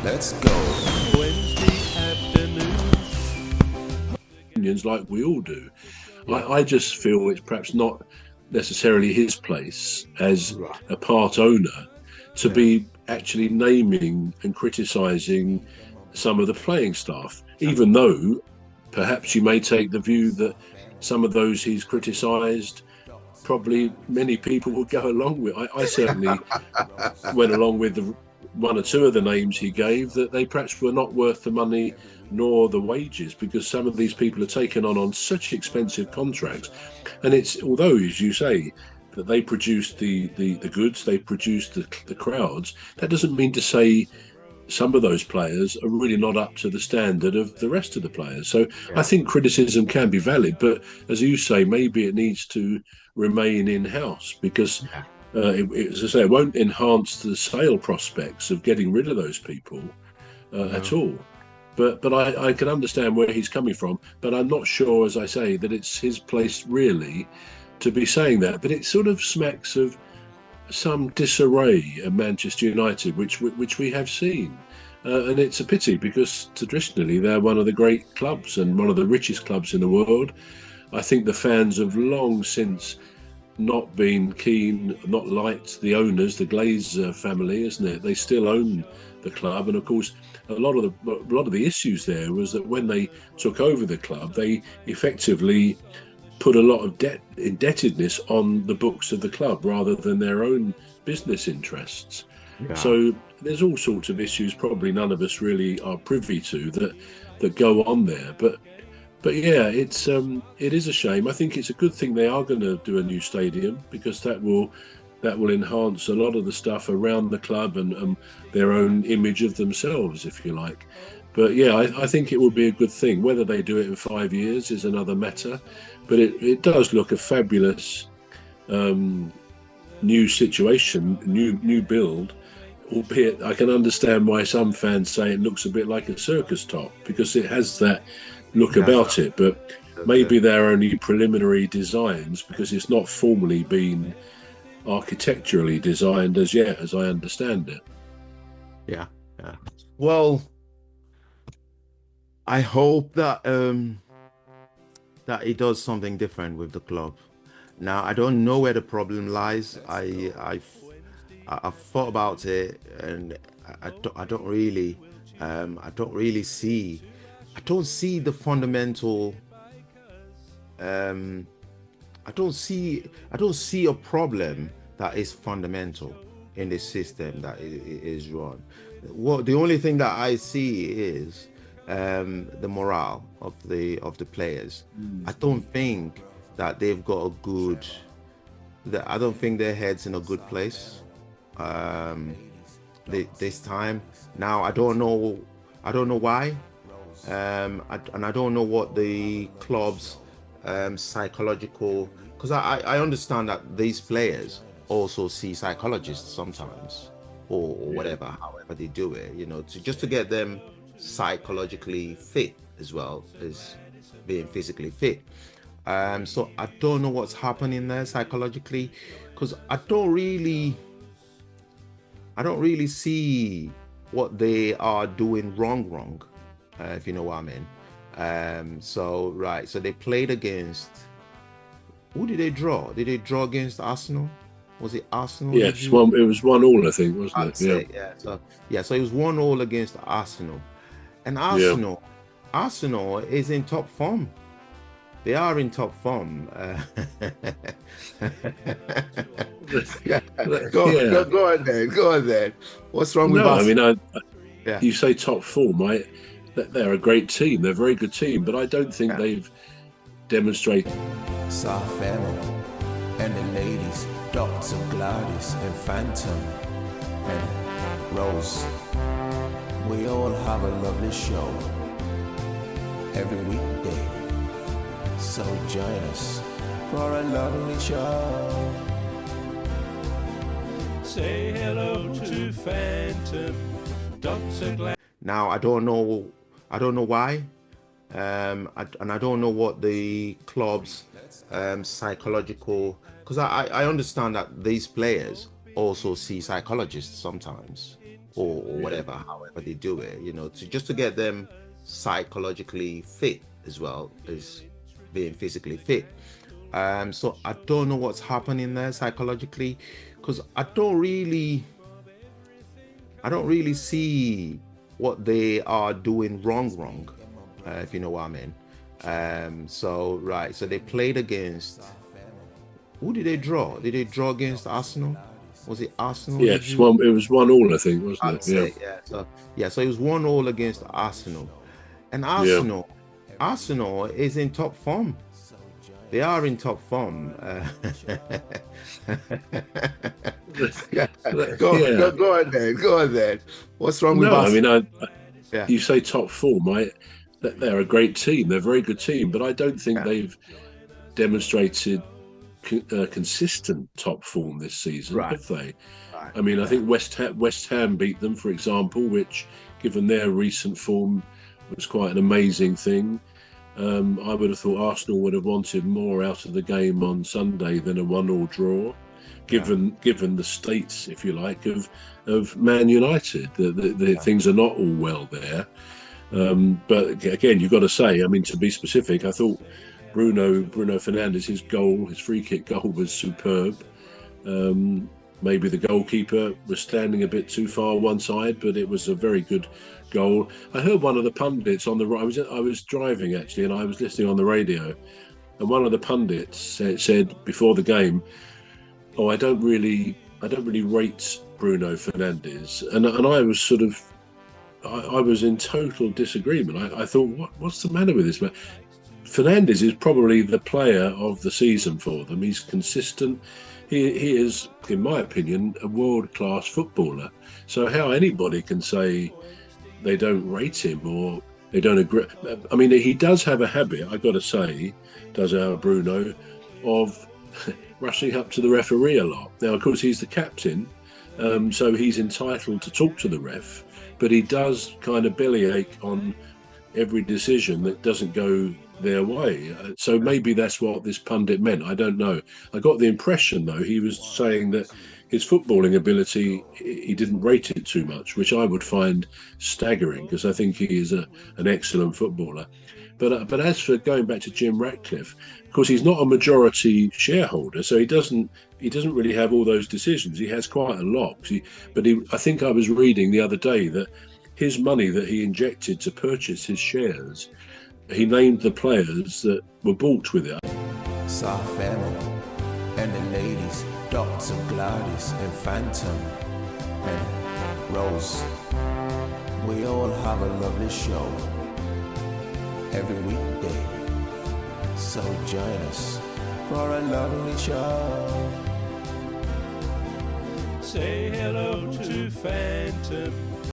Let's go. Wednesday afternoon. Opinions like we all do. I just feel it's perhaps not necessarily his place as a part owner to be actually naming and criticising some of the playing staff, even though perhaps you may take the view that some of those he's criticised probably many people will go along with. I certainly went along with the one or two of the names he gave, that they perhaps were not worth the money nor the wages, because some of these people are taken on such expensive contracts. And it's, although, as you say, that they produce the goods, they produce the crowds, that doesn't mean to say some of those players are really not up to the standard of the rest of the players. So I think criticism can be valid, but as you say, maybe it needs to remain in-house, because as I say, it won't enhance the sale prospects of getting rid of those people at all. But I can understand where he's coming from, but I'm not sure, as I say, that it's his place really to be saying that. But it sort of smacks of some disarray at Manchester United, which we have seen. And it's a pity, because traditionally they're one of the great clubs and one of the richest clubs in the world. I think the fans have long since not been keen, not liked the owners, the Glazer family, isn't it? They still own the club, and of course a lot of the issues there was that when they took over the club, they effectively put a lot of indebtedness on the books of the club rather than their own business interests. So there's all sorts of issues probably none of us really are privy to that go on there, but yeah, it is a shame. I think it's a good thing they are going to do a new stadium, because that will enhance a lot of the stuff around the club and their own image of themselves, if you like. But yeah, I think it will be a good thing. Whether they do it in 5 years is another matter, but it does look a fabulous new situation, new build, albeit I can understand why some fans say it looks a bit like a circus top, because it has that look about it, but maybe they're only preliminary designs, because it's not formally been architecturally designed as yet, as I understand it. Yeah. Well, I hope that that he does something different with the club. Now, I don't know where the problem lies. I've thought about it, and I don't really see. I don't see the fundamental. I don't see a problem that is fundamental in the system that is run. The only thing that I see is the morale of the players. I don't think that they've got a good. I don't think their head's in a good place this time. Now I don't know why. And I don't know what the club's psychological, because I understand that these players also see psychologists sometimes, or whatever, however they do it, just to get them psychologically fit as well as being physically fit. So I don't know what's happening there psychologically, because I don't really see what they are doing wrong. If you know what I mean. So they played against, who did they draw? Did they draw against Arsenal? Was it Arsenal? Yes, it was 1-1, I think, wasn't it? So it was 1-1 against Arsenal. And Arsenal is in top form. They are in top form. Go on then. What's wrong with Arsenal? I mean, you say top form, they're a great team. They're a very good team, but I don't think they've demonstrated. Soft family and the ladies, Dr. Gladys and Phantom and Rose. We all have a lovely show every weekday. So join us for a lovely show. Say hello to Phantom, Dr. Glad. Now I don't know why, and I don't know what the club's psychological, because I understand that these players also see psychologists sometimes, or whatever, however they do it, you know, to get them psychologically fit as well as being physically fit. So I don't know what's happening there psychologically, because I don't really see what they are doing wrong, if you know what I mean. So they played against, who did they draw? Did they draw against Arsenal? Was it Arsenal? Yes, it was 1-1, I think, wasn't it? So it was 1-1 against Arsenal, and Arsenal is in top form. They are in top form. Go on then. What's wrong with Arsenal? I mean, you say top form, they're a great team. They're a very good team, but I don't think they've demonstrated consistent top form this season, have they? I mean, I think West Ham beat them, for example, which, given their recent form, was quite an amazing thing. I would have thought Arsenal would have wanted more out of the game on Sunday than a 1-1 draw, given the states, if you like, of Man United. The things are not all well there. But again, you've got to say, I mean, to be specific, I thought Bruno Fernandes, his free kick goal was superb. Maybe the goalkeeper was standing a bit too far one side, but it was a very good goal. I heard one of the pundits on the right. I was driving actually, and I was listening on the radio, and one of the pundits said before the game, "Oh, I don't really rate Bruno Fernandes," and I was sort of, I was in total disagreement. I thought, what's the matter with this man? Fernandes is probably the player of the season for them. He's consistent. He is, in my opinion, a world-class footballer. So how anybody can say they don't rate him or they don't agree? I mean, he does have a habit, I've got to say, does our Bruno, of rushing up to the referee a lot. Now, of course, he's the captain, so he's entitled to talk to the ref, but he does kind of bellyache on every decision that doesn't go their way. So maybe that's what this pundit meant. I don't know. I got the impression, though, he was saying that his footballing ability, he didn't rate it too much, which I would find staggering, because I think he is an excellent footballer. But as for going back to Jim Ratcliffe, of course, he's not a majority shareholder, so he doesn't really have all those decisions. He has quite a lot. I think I was reading the other day that his money that he injected to purchase his shares, he named the players that were bought with it. Safemo and the ladies, Dr. Gladys and Phantom and Rose. We all have a lovely show every weekday. So join us for a lovely show. Say hello to Phantom.